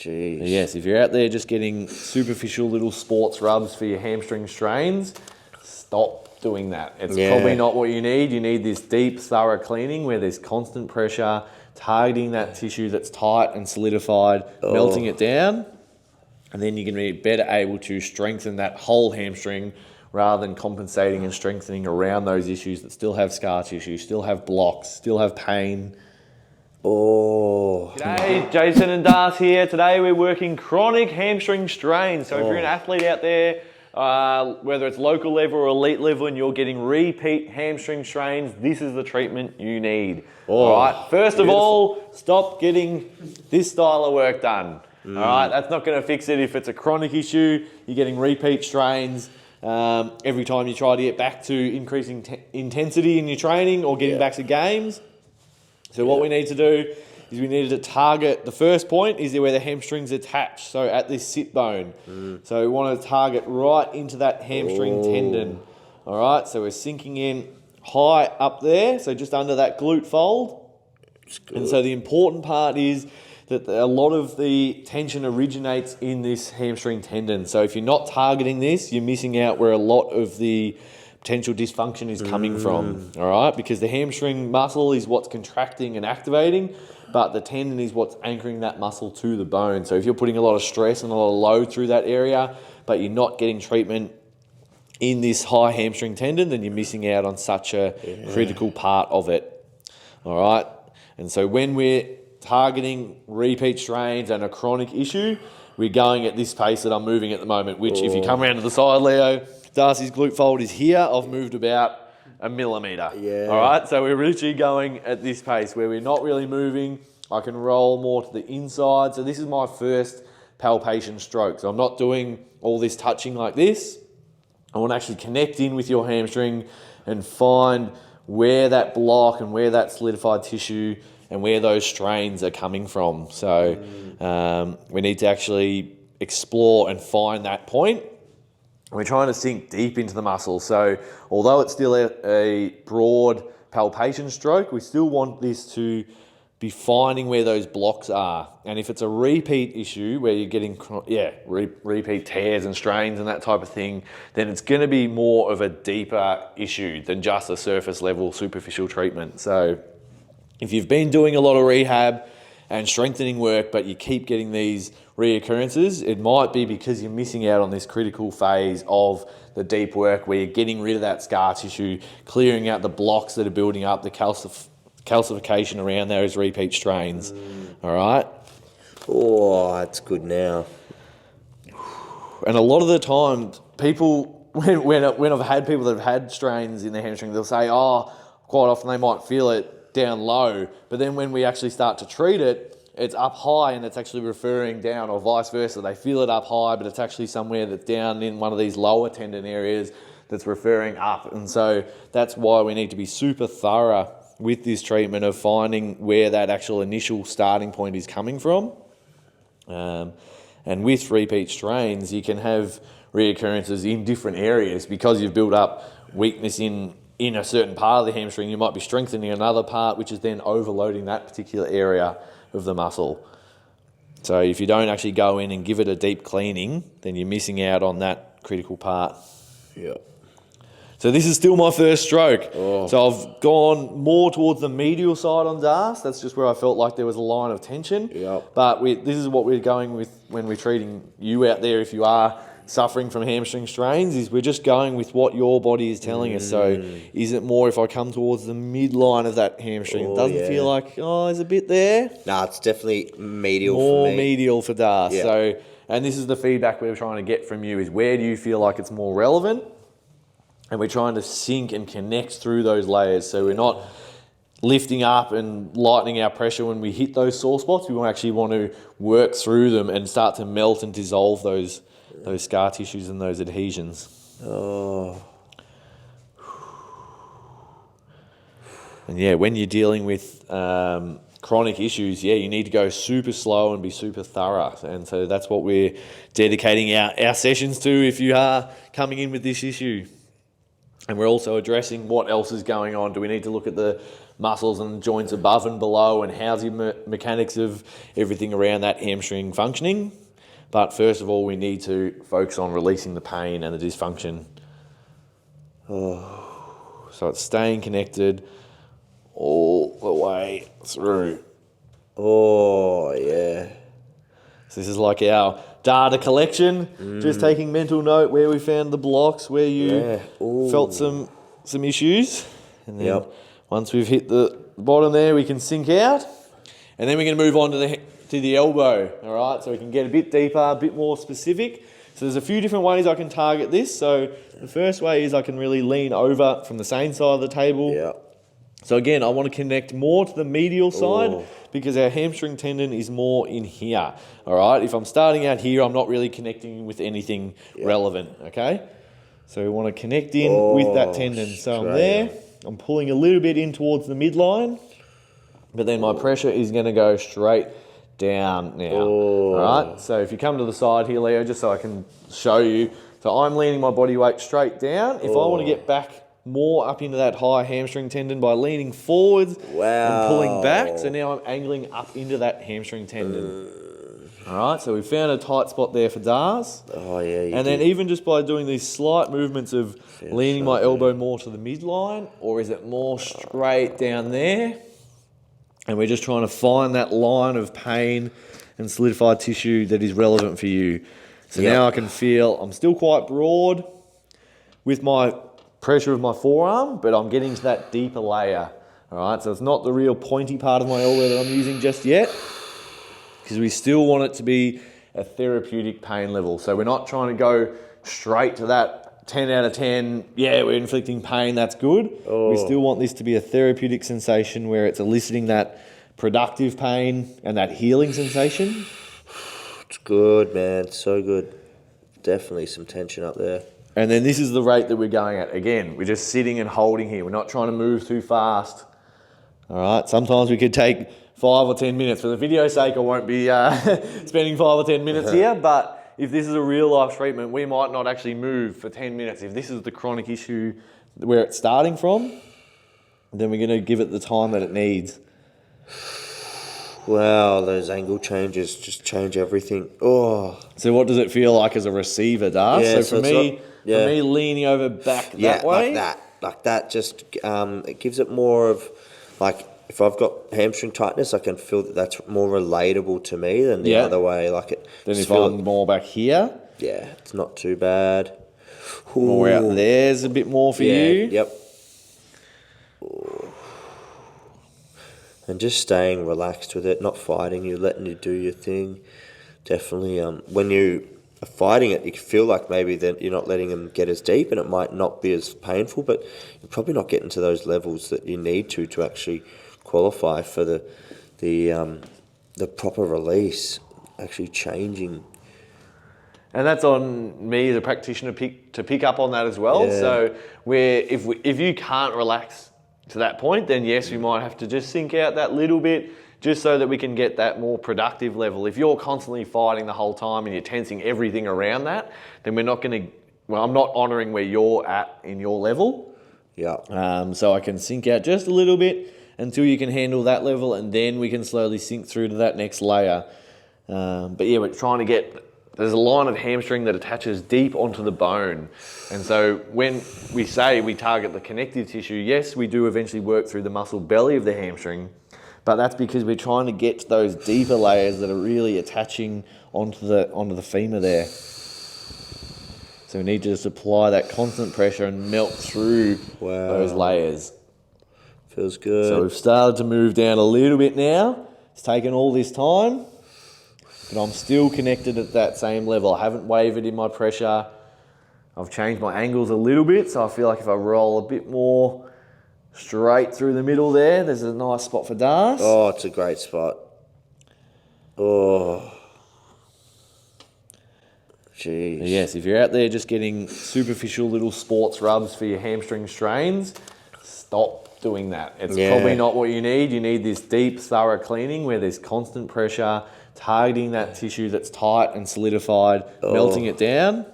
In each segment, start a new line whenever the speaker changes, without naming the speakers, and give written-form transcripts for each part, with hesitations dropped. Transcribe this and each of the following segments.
Jeez.
So yes, if you're out there just getting superficial little sports rubs for your hamstring strains, stop doing that. It's probably not what you need. You need this deep, thorough cleaning where there's constant pressure, targeting that tissue that's tight and solidified, melting it down, and then you're going to be better able to strengthen that whole hamstring rather than compensating and strengthening around those issues that still have scar tissue, still have blocks, still have pain. G'day, Jason and Das here. Today we're working chronic hamstring strains. So if you're an athlete out there, whether it's local level or elite level, and you're getting repeat hamstring strains, this is the treatment you need. All right. First of all, stop getting this style of work done. All right. That's not going to fix it if it's a chronic issue. You're getting repeat strains every time you try to get back to increasing intensity in your training or getting back to games. So what we need to do is we need to target, the first point is where the hamstring's attached, so at this sit bone. So we want to target right into that hamstring tendon. All right, so we're sinking in high up there, so just under that glute fold. And so the important part is that a lot of the tension originates in this hamstring tendon. So if you're not targeting this, you're missing out where a lot of the potential dysfunction is coming from, all right? Because the hamstring muscle is what's contracting and activating, but the tendon is what's anchoring that muscle to the bone. So if you're putting a lot of stress and a lot of load through that area, but you're not getting treatment in this high hamstring tendon, then you're missing out on such a critical part of it, all right? And so when we're targeting repeat strains and a chronic issue, we're going at this pace that I'm moving at the moment, which if you come around to the side, Leo, Darcy's glute fold is here. I've moved about a millimetre. All right, so we're literally going at this pace where we're not really moving. I can roll more to the inside. So this is my first palpation stroke. So I'm not doing all this touching like this. I want to actually connect in with your hamstring and find where that block and where that solidified tissue and where those strains are coming from. So we need to actually explore and find that point. We're trying to sink deep into the muscle. So although it's still a broad palpation stroke, we still want this to be finding where those blocks are. And if it's a repeat issue where you're getting repeat tears and strains and that type of thing, then it's going to be more of a deeper issue than just a surface level superficial treatment. So if you've been doing a lot of rehab and strengthening work, but you keep getting these reoccurrences, it might be because you're missing out on this critical phase of the deep work where you're getting rid of that scar tissue, clearing out the blocks that are building up, the calcification around those repeat strains. All right?
Oh, that's good now.
And a lot of the time, people, when I've had people that have had strains in their hamstring, they'll say, quite often they might feel it down low, but then when we actually start to treat it, it's up high and it's actually referring down, or vice versa. They feel it up high, but it's actually somewhere that's down in one of these lower tendon areas that's referring up. And so that's why we need to be super thorough with this treatment of finding where that actual initial starting point is coming from. And with repeat strains, you can have reoccurrences in different areas because you've built up weakness in a certain part of the hamstring. You might be strengthening another part, which is then overloading that particular area of the muscle. So if you don't actually go in and give it a deep cleaning, then you're missing out on that critical part.
Yeah.
So this is still my first stroke. So I've gone more towards the medial side on DAS. That's just where I felt like there was a line of tension. But this is what we're going with when we're treating you out there. If you are suffering from hamstring strains, is we're just going with what your body is telling us. So is it more if I come towards the midline of that hamstring? It doesn't feel like, there's a bit there.
Nah, it's definitely medial
more
for me.
Medial for DAS. So, and this is the feedback we're trying to get from you, is where do you feel like it's more relevant? And we're trying to sync and connect through those layers. So we're not lifting up and lightening our pressure when we hit those sore spots. We actually want to work through them and start to melt and dissolve those scar tissues and those adhesions. And when you're dealing with chronic issues, you need to go super slow and be super thorough. And so that's what we're dedicating our sessions to if you are coming in with this issue. And we're also addressing what else is going on. Do we need to look at the muscles and joints above and below, and how's the mechanics of everything around that hamstring functioning. But first of all, we need to focus on releasing the pain and the dysfunction. Oh, so it's staying connected all the way through.
Oh, yeah.
So this is like our data collection, just taking mental note where we found the blocks, where you felt some issues. And then once we've hit the bottom there, we can sink out. And then we're going to move on to the elbow, all right? So we can get a bit deeper, a bit more specific. So there's a few different ways I can target this. So the first way is I can really lean over from the same side of the table.
Yeah.
So again, I want to connect more to the medial side because our hamstring tendon is more in here, all right? If I'm starting out here, I'm not really connecting with anything relevant, okay? So we want to connect in with that tendon. So I'm there, I'm pulling a little bit in towards the midline, but then my pressure is going to go straight down now, all right? So if you come to the side here, Leo, just so I can show you. So I'm leaning my body weight straight down. If I want to get back more up into that high hamstring tendon by leaning forwards and pulling back. So now I'm angling up into that hamstring tendon. All right, so we found a tight spot there for Dars.
Oh, yeah,
and then even just by doing these slight movements of leaning my elbow more to the midline, or is it more straight down there? And we're just trying to find that line of pain and solidified tissue that is relevant for you. So now I can feel I'm still quite broad with my pressure of my forearm, but I'm getting to that deeper layer. All right, so it's not the real pointy part of my elbow that I'm using just yet, because we still want it to be a therapeutic pain level. So we're not trying to go straight to that 10 out of 10, yeah, we're inflicting pain, that's good. We still want this to be a therapeutic sensation where it's eliciting that productive pain and that healing sensation.
It's good, man. It's so good. Definitely some tension up there.
And then this is the rate that we're going at. Again, we're just sitting and holding here. We're not trying to move too fast. All right, sometimes we could take 5 or 10 minutes. For the video's sake, I won't be spending 5 or 10 minutes here, but if this is a real life treatment, we might not actually move for 10 minutes. If this is the chronic issue where it's starting from, then we're going to give it the time that it needs.
Wow, those angle changes just change everything. Oh.
So what does it feel like as a receiver, Dar?
Yeah,
so for me leaning over back that way.
like that. Just it gives it more of, like, if I've got hamstring tightness, I can feel that that's more relatable to me than the other way. Like it.
Then if I'm more back here,
it's not too bad.
More out there's a bit more for you.
Yep. And just staying relaxed with it, not fighting you, letting you do your thing. Definitely, when you are fighting it, you feel like maybe that you're not letting them get as deep, and it might not be as painful, but you're probably not getting to those levels that you need to actually qualify for the proper release, actually changing.
And that's on me as a practitioner to pick up on that as well.
Yeah.
So if you can't relax to that point, then yes, we might have to just sink out that little bit just so that we can get that more productive level. If you're constantly fighting the whole time and you're tensing everything around that, then we're not going to, I'm not honouring where you're at in your level.
Yeah.
So I can sink out just a little bit until you can handle that level, and then we can slowly sink through to that next layer. But yeah, we're trying to get, there's a line of hamstring that attaches deep onto the bone. And so when we say we target the connective tissue, yes, we do eventually work through the muscle belly of the hamstring, but that's because we're trying to get to those deeper layers that are really attaching onto the femur there. So we need to just apply that constant pressure and melt through those layers.
Feels good.
So we've started to move down a little bit now. It's taken all this time, but I'm still connected at that same level. I haven't wavered in my pressure. I've changed my angles a little bit, so I feel like if I roll a bit more straight through the middle there's a nice spot for Dars.
Oh, it's a great spot. Oh. Jeez.
Yes, if you're out there just getting superficial little sports rubs for your hamstring strains, stop doing that. It's probably not what you need. You need this deep, thorough cleaning where there's constant pressure, targeting that tissue that's tight and solidified, melting it down,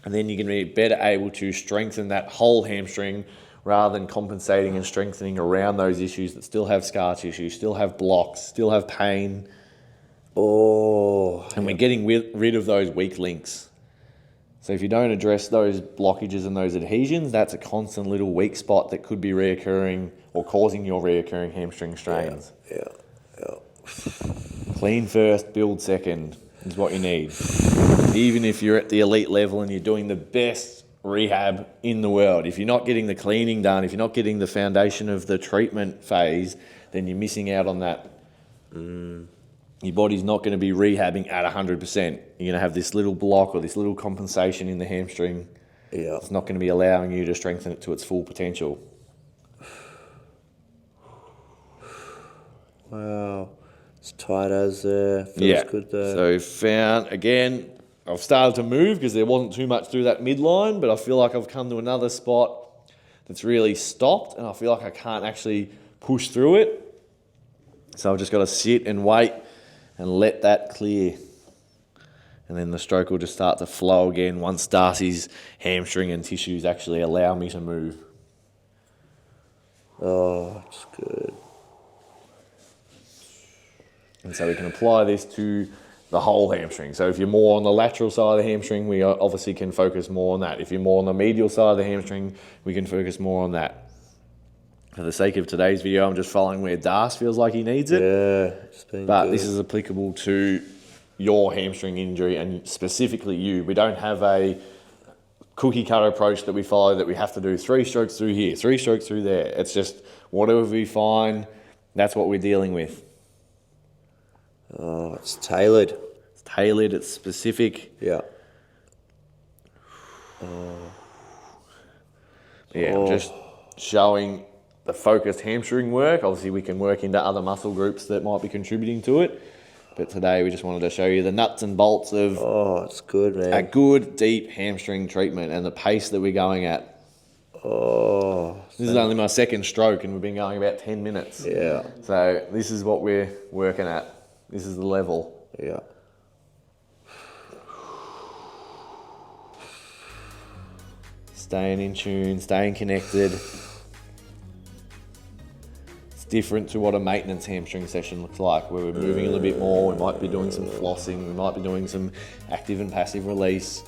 and then you're going to be better able to strengthen that whole hamstring rather than compensating and strengthening around those issues that still have scar tissue, still have blocks, still have pain.
Oh.
And we're getting rid of those weak links. So if you don't address those blockages and those adhesions, that's a constant little weak spot that could be reoccurring or causing your reoccurring hamstring strains.
Yeah.
Clean first, build second is what you need. Even if you're at the elite level and you're doing the best rehab in the world, if you're not getting the cleaning done, if you're not getting the foundation of the treatment phase, then you're missing out on that. Your body's not going to be rehabbing at 100%. You're going to have this little block or this little compensation in the hamstring.
Yeah.
It's not going to be allowing you to strengthen it to its full potential.
Wow. It's tight as there. Feels good there.
So again, I've started to move because there wasn't too much through that midline, but I feel like I've come to another spot that's really stopped and I feel like I can't actually push through it. So I've just got to sit and wait and let that clear. And then the stroke will just start to flow again once Darcy's hamstring and tissues actually allow me to move.
Oh, that's good.
And so we can apply this to the whole hamstring. So if you're more on the lateral side of the hamstring, we obviously can focus more on that. If you're more on the medial side of the hamstring, we can focus more on that. For the sake of today's video, I'm just following where Darce feels like he needs it.
Yeah, it's been
But
good.
this is applicable to your hamstring injury and specifically you. We don't have a cookie cutter approach that we follow that we have to do 3 strokes through here, 3 strokes through there. It's just whatever we find, that's what we're dealing with.
Oh, it's tailored.
It's tailored, it's specific.
Yeah.
I'm just showing the focused hamstring work. Obviously, we can work into other muscle groups that might be contributing to it. But today, we just wanted to show you the nuts and bolts of
It's good, man.
a good, deep hamstring treatment and the pace that we're going at. This is only my second stroke and we've been going about 10 minutes.
Yeah.
So this is what we're working at. This is the level.
Yeah.
Staying in tune, staying connected. It's different to what a maintenance hamstring session looks like, where we're moving a little bit more. We might be doing some flossing. We might be doing some active and passive release.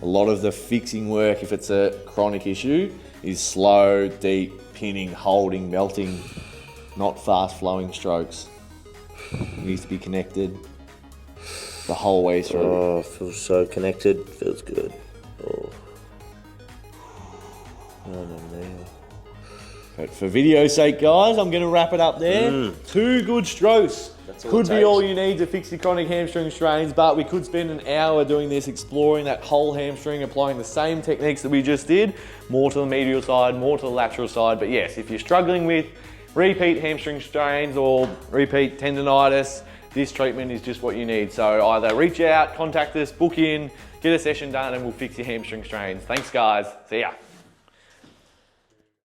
A lot of the fixing work, if it's a chronic issue, is slow, deep, pinning, holding, melting, not fast flowing strokes. It needs to be connected the whole way through.
Oh, feels so connected. Feels good. Oh.
But for video's sake, guys, I'm going to wrap it up there. 2 good strokes. Could be all you need to fix your chronic hamstring strains, but we could spend an hour doing this, exploring that whole hamstring, applying the same techniques that we just did, more to the medial side, more to the lateral side. But yes, if you're struggling with repeat hamstring strains or repeat tendonitis, this treatment is just what you need. So either reach out, contact us, book in, get a session done, and we'll fix your hamstring strains. Thanks, guys. See ya.